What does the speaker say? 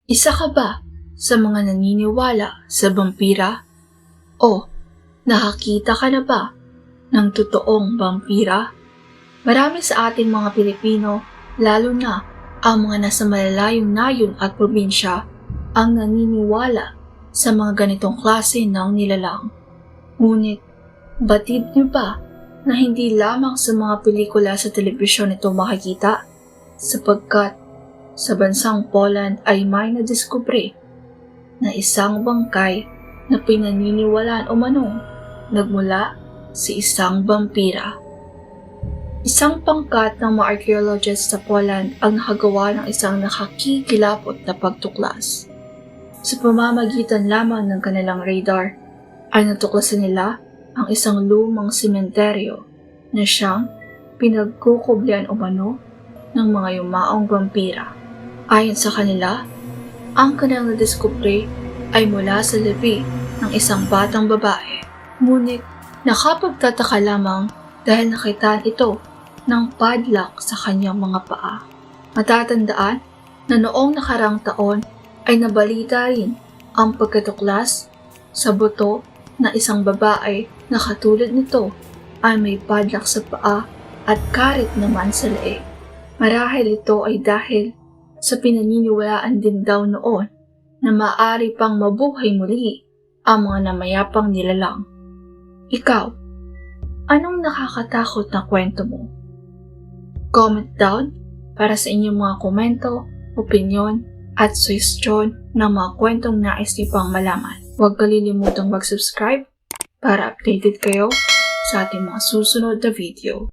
Isa ka ba sa mga naniniwala sa vampira? O nakakita ka na ba ng totoong vampira? Marami sa ating mga Pilipino, lalo na ang mga nasa malalayong nayon at probinsya, ang naniniwala sa mga ganitong klase ng nilalang. Ngunit, batid niyo ba na hindi lamang sa mga pelikula sa telebisyon ito makikita? Sapagkat sa bansang Poland ay may nadiskubre na isang bangkay na pinaniniwalaan umanong nagmula sa isang vampira. Isang pangkat ng mga archaeologists sa Poland ang nakagawa ng isang nakakikilabot na pagtuklas. Sa pamamagitan lamang ng kanilang radar ay natuklasan nila ang isang lumang sementeryo na siyang pinagkukublian umano ng mga yumaong vampira. Ayon sa kanila, ang kanilang nadiskubre ay mula sa labi ng isang batang babae. Ngunit nakapagtataka lamang dahil nakitaan ito ng padlock sa kanyang mga paa. Matatandaan na noong nakarang taon ay nabalita rin ang pagkatuklas sa buto na isang babae na katulad nito ay may padlock sa paa at karit naman sa leeg. Marahil ito ay dahil sa pinaniniwalaan din daw noon na maaari pang mabuhay muli ang mga namayapang nilalang. Ikaw, anong nakakatakot na kwento mo? Comment down para sa inyong mga komento, opinyon, at suhestyon ng mga kwentong nais niyo pang malaman. Huwag kalilimutang mag-subscribe para updated kayo sa ating mga susunod na video.